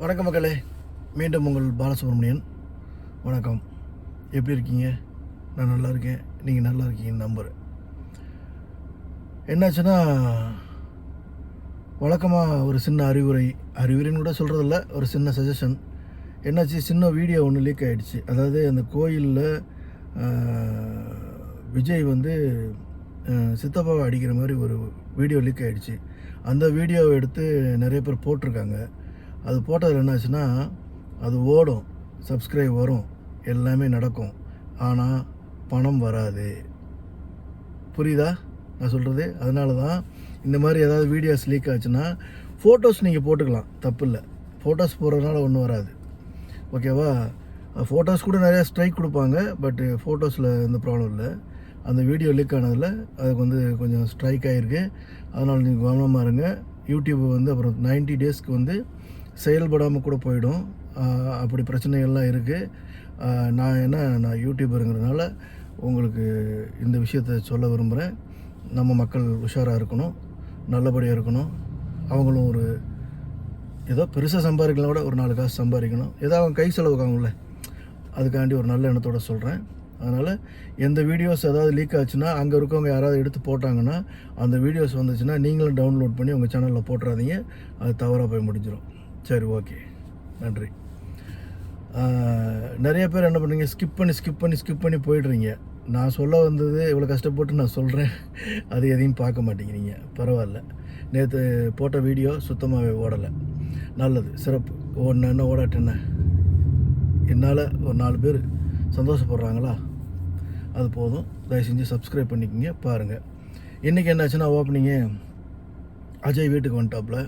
வணக்கம் மக்களே, மீண்டும் உங்கள் பாலசுப்ரமணியன். வணக்கம். எப்படி இருக்கீங்க? நான் நல்லா இருக்கேன். நீங்கள் நல்லா இருக்கீங்கன்னு நம்புகிறேன். என்னாச்சுன்னா, வழக்கமாக ஒரு சின்ன அறிவுரைன்னு கூட சொல்கிறதில்ல, ஒரு சின்ன சஜஷன். என்னாச்சு, சின்ன வீடியோ ஒன்று லீக் ஆகிடுச்சு. அதாவது அந்த கோயிலில் விஜய் வந்து சித்தப்பாவை அடிக்கிற மாதிரி ஒரு வீடியோ லீக் ஆகிடுச்சு. அந்த வீடியோவை எடுத்து நிறைய பேர் போட்டிருக்காங்க. அது போட்டதில் என்னாச்சுன்னா, அது ஓடும், சப்ஸ்கிரைப் வரும், எல்லாமே நடக்கும். ஆனால் பணம் வராது. புரியுதா நான் சொல்கிறது? அதனால தான் இந்த மாதிரி ஏதாவது வீடியோஸ் லீக் ஆச்சுன்னா ஃபோட்டோஸ் நீங்கள் போட்டுக்கலாம், தப்பு இல்லை. ஃபோட்டோஸ் போடுறதுனால ஒன்றும் வராது, ஓகேவா? ஃபோட்டோஸ் கூட நிறையா ஸ்ட்ரைக் கொடுப்பாங்க, பட் ஃபோட்டோஸில் எந்த ப்ராப்ளம் இல்லை. அந்த வீடியோ லீக் ஆனதில் அதுக்கு வந்து கொஞ்சம் ஸ்ட்ரைக் ஆகிருக்கு. அதனால் நீங்கள் கவனமாக இருங்க. யூடியூப் வந்து அப்புறம் 90 டேஸ்க்கு வந்து செயல்படாமல் கூட போயிடும். அப்படி பிரச்சனைகள்லாம் இருக்குது. நான் யூடியூபருங்கிறதுனால உங்களுக்கு இந்த விஷயத்தை சொல்ல விரும்புகிறேன். நம்ம மக்கள் உஷாராக இருக்கணும், நல்லபடியாக இருக்கணும். அவங்களும் ஒரு ஏதோ பெருசாக சம்பாதிக்கலாம் கூட ஒரு 4 காசு சம்பாதிக்கணும். ஏதோ அவங்க கை செலவுக்காகல, அதுக்காண்டி ஒரு நல்ல எண்ணத்தோடு சொல்கிறேன். அதனால் எந்த வீடியோஸ் ஏதாவது லீக் ஆச்சுன்னா, அங்கே இருக்கவங்க யாராவது எடுத்து போட்டாங்கன்னா, அந்த வீடியோஸ் வந்துச்சுன்னா நீங்களும் டவுன்லோட் பண்ணி உங்கள் சேனலில் போட்டுறாதீங்க. அது தவறாக போய் முடிஞ்சிடும். சரி, ஓகே, நன்றி. நிறைய பேர் என்ன பண்ணுறீங்க, ஸ்கிப் பண்ணி போயிடுறீங்க. நான் சொல்ல வந்தது இவ்வளோ கஷ்டப்பட்டு நான் சொல்கிறேன், அது எதையும் பார்க்க மாட்டேங்கிறீங்க. பரவாயில்ல, நேற்று போட்ட வீடியோ சுத்தமாகவே ஓடலை. நல்லது, சிறப்பு. என்ன ஓடாட்டேன்ன, என்னால் ஒரு 4 பேர் சந்தோஷப்படுறாங்களா, அது போதும். தயவு செஞ்சு சப்ஸ்கிரைப் பண்ணிக்கோங்க, பாருங்கள். இன்றைக்கி என்னாச்சுன்னா, ஓப்பனிங்கு அஜய் வீட்டுக்கு வந்துட்டாப்புல.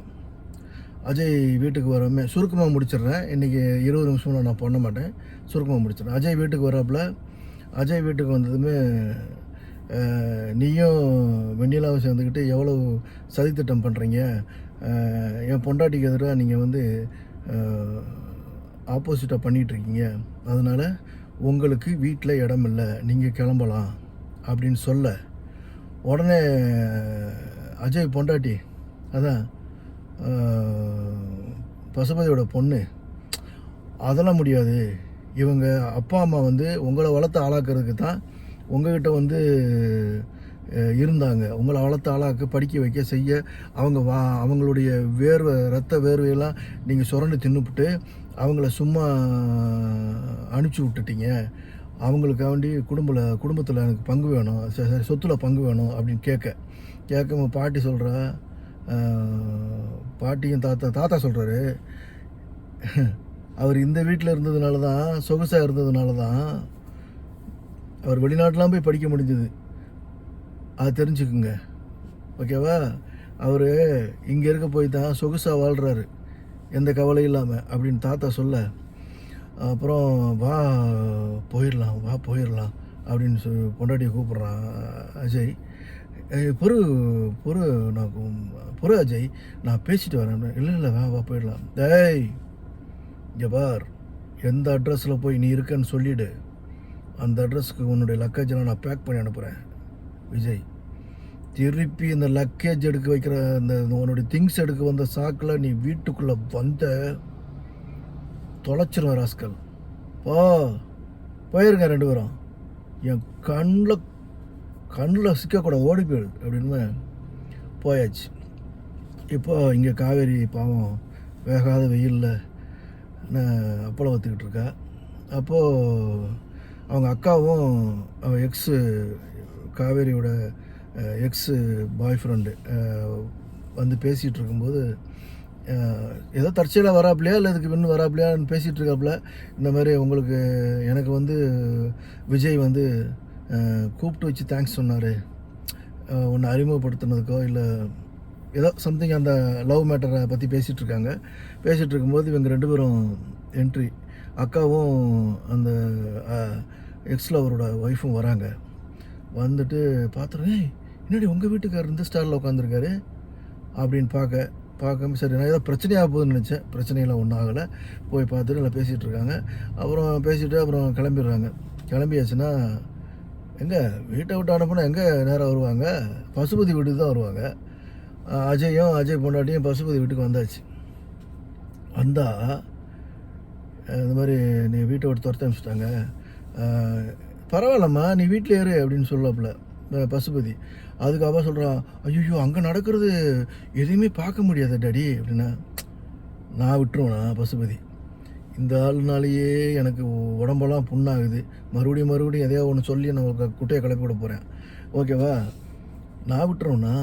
அஜய் வீட்டுக்கு வராமல் சுருக்கமாக முடிச்சிடுறேன். இன்றைக்கி 20 நிமிஷம் நான் பண்ண மாட்டேன், சுருக்கமாக முடிச்சிடுறேன். அஜய் வீட்டுக்கு வராப்புல. அஜய் வீட்டுக்கு வந்ததுமே, நீயும் வெண்ணிலாவும் சேர்ந்துக்கிட்டு எவ்வளோ சதித்திட்டம் பண்ணுறீங்க, என் பொண்டாட்டிக்கு எதிராக நீங்கள் வந்து ஆப்போசிட்டாக பண்ணிகிட்ருக்கீங்க, அதனால் உங்களுக்கு வீட்டில் இடம் இல்லை, நீங்கள் கிளம்பலாம் அப்படின்னு சொல்ல, உடனே அஜய் பொண்டாட்டி, அதான் பசுபதியோட பொண்ணு, அதெல்லாம் முடியாது, இவங்க அப்பா அம்மா வந்து உங்களை வளர்த்து ஆளாக்குறதுக்கு தான் உங்கள்கிட்ட வந்து இருந்தாங்க. உங்களை வளர்த்து ஆளாக்க, படிக்க வைக்க, செய்ய, அவங்களுடைய ரத்த வேர்வையெல்லாம் நீங்கள் சுரண்டு தின்னுபிட்டு அவங்கள சும்மா அனுப்பிச்சி விட்டுட்டீங்க. அவங்களுக்காண்டி குடும்பத்தில் எனக்கு பங்கு வேணும், சொத்தில் பங்கு வேணும் அப்படின்னு கேட்க பாட்டி சொல்கிறா, பாட்டியும் தாத்தா சொல்கிறாரு, அவர் இந்த வீட்டில் இருந்ததுனால தான், சொகுசாக இருந்ததுனால தான் அவர் வெளிநாட்டெலாம் போய் படிக்க முடிஞ்சது. அது தெரிஞ்சுக்குங்க, ஓகேவா? அவர் இங்கே இருக்க போய் தான் சொகுசாக வாழ்கிறாரு, எந்த கவலையும் இல்லாமல் அப்படின்னு தாத்தா சொல்ல, அப்புறம் வா போயிடலாம் அப்படின்னு பொண்டாட்டியை கூப்பிட்றான் அஜய். பொறு அஜய், நான் பேசிட்டு வரேன். இல்லை வா போயிடலாம். டேய், இங்கே பார், எந்த அட்ரஸில் போய் நீ இருக்கன்னு சொல்லிவிடு, அந்த அட்ரஸுக்கு உன்னுடைய லக்கேஜெலாம் நான் பேக் பண்ணி அனுப்புகிறேன். விஜய், திருப்பி இந்த லக்கேஜ் எடுக்க வைக்கிற இந்த உன்னுடைய திங்ஸ் எடுக்க வந்த சாக்கில் நீ வீட்டுக்குள்ளே வந்த, தொலைச்சிரும் ராஸ்கல். போயிருங்க 2 பேரும், என் கண்ணில் சிக்கக்கூட, ஓடி போயிடு அப்படின்னு போயாச்சு. இப்போ இங்கே காவேரி பாவம் வேகாத வெயிலில் அப்பளம் வற்றுக்கிட்டு இருக்கா. அப்போது அவங்க அக்காவும் அவன் காவேரியோட எக்ஸு பாய் ஃப்ரெண்டு வந்து பேசிகிட்டு இருக்கும்போது, ஏதோ தற்செயலாக வராப்பிலையா இல்லை இதுக்கு இன்னும் வராப்பிலையான்னு பேசிகிட்டு இருக்காப்புல. இந்த மாதிரி எனக்கு வந்து விஜய் வந்து கூப்பிட்டு வச்சு தேங்க்ஸ் சொன்னார், உன்னை அறிமுகப்படுத்தினதுக்கோ இல்லை ஏதோ சம்திங், அந்த லவ் மேட்டரை பற்றி பேசிகிட்டு இருக்கும்போது இவங்க 2 பேரும் என்ட்ரி, அக்காவும் அந்த எக்ஸ்-லவரோட ஒய்ஃபும் வராங்க. வந்துட்டு பார்த்துருவேன், என்னடி உங்கள் வீட்டுக்காரர் இந்த ஸ்டாரில் உட்காந்துருக்காரு அப்படின்னு பார்க்காம, சரி நான் ஏதோ பிரச்சனையாக போகுதுன்னு நினச்சேன். பிரச்சனையெல்லாம் ஒன்றும் ஆகலை. போய் பார்த்துட்டு எல்லாம் பேசிகிட்டு இருக்காங்க. அப்புறம் கிளம்பியாச்சுன்னா, எங்கே வீட்டை விட்டு அனுப்புனா எங்கே நேராக வருவாங்க, பசுபதி வீட்டுக்கு தான் வருவாங்க. அஜய் பொண்டாட்டியும் பசுபதி வீட்டுக்கு வந்தாச்சு. வந்தால் இந்த மாதிரி நீ வீட்டை விட்டு துரத்த அனுப்பிச்சிட்டாங்க, பரவாயில்லம்மா நீ வீட்டில் ஏறு அப்படின்னு சொல்லப்பல பசுபதி. அதுக்கு அவள் சொல்கிறான், ஐயோ அங்கே நடக்கிறது எதையுமே பார்க்க முடியாது டாடி அப்படின்னா. நான் விட்டுருவேண்ணா பசுபதி, இந்த ஆளுனாலேயே எனக்கு உடம்பெல்லாம் புண்ணாகுது, மறுபடியும் எதையோ ஒன்று சொல்லி நான் குட்டையை கிளப்பி விட போகிறேன், ஓகேவா? நான் விட்டுருவேண்ணா.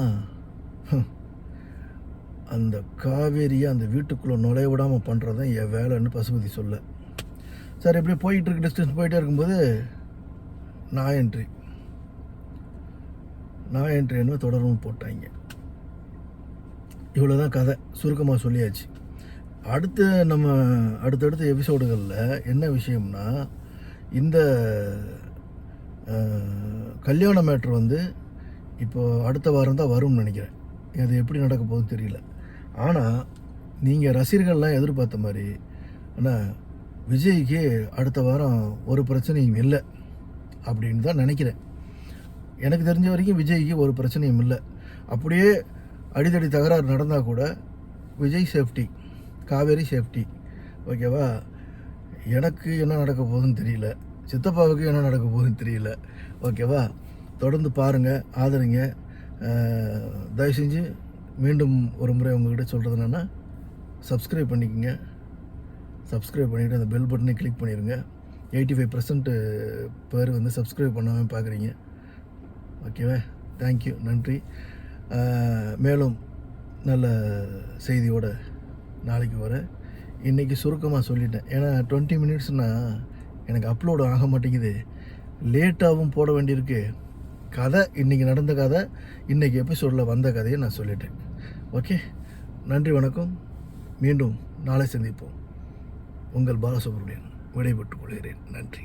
அந்த காவேரியை அந்த வீட்டுக்குள்ளே நுழைய விடாமல் பண்ணுறது தான் என் வேலைன்னு பசுபதி சொல்ல. சார் எப்படியே போயிட்டுருக்கு, டிஸ்டன்ஸ் போயிட்டே இருக்கும்போது நான் என்ட்ரி என்ன தொடரும் போட்டாங்க. இவ்வளோ தான் கதை, சுருக்கமாக சொல்லியாச்சு. அடுத்தடுத்த எபிசோடுகளில் என்ன விஷயம்னா, இந்த கல்யாண மேட்ரு வந்து இப்போது அடுத்த வாரம் தான் வரும்னு நினைக்கிறேன். அது எப்படி நடக்க போகுதுன்னு தெரியல. ஆனால் நீங்கள் ரசிகர்கள்லாம் எதிர்பார்த்த மாதிரி ஆனால் விஜய்க்கு அடுத்த வாரம் ஒரு பிரச்சனையும் இல்லை அப்படின்னு தான் நினைக்கிறேன். எனக்கு தெரிஞ்ச வரைக்கும் விஜய்க்கு ஒரு பிரச்சனையும் இல்லை. அப்படியே அடிதடி தகராறு நடந்தால் கூட விஜய் சேஃப்டி, காவேரி சேஃப்டி, ஓகேவா? எனக்கு என்ன நடக்க போகுதுன்னு தெரியல, சித்தப்பாவுக்கு என்ன நடக்க போகுதுன்னு தெரியல, ஓகேவா? தொடர்ந்து பாருங்கள், ஆதரிங்க. தயவு செஞ்சு மீண்டும் ஒரு முறை உங்கள்கிட்ட சொல்கிறது என்னென்னா, சப்ஸ்கிரைப் பண்ணிக்கோங்க. சப்ஸ்கிரைப் பண்ணிவிட்டு அந்த பெல் பட்டனை கிளிக் பண்ணிடுங்க. 85% பேர் வந்து சப்ஸ்கிரைப் பண்ணாமல் பார்க்குறீங்க, ஓகேவா? தேங்க்யூ, நன்றி. மேலும் நல்ல செய்தியோடு நாளைக்கு வரேன். இன்றைக்கி சுருக்கமாக சொல்லிட்டேன், ஏன்னா 20 மினிட்ஸ்னால் எனக்கு அப்லோடு ஆக மாட்டேங்குது, லேட்டாகவும் போட வேண்டியிருக்கு. கதை இன்றைக்கி நடந்த கதை, இன்றைக்கி எபிசோடில் வந்த கதையை நான் சொல்லிட்டேன். ஓகே, நன்றி, வணக்கம். மீண்டும் நாளை சந்திப்போம். உங்கள் பாலசுப்ரமணியன் விடைபெற்றுக் கொள்கிறேன். நன்றி.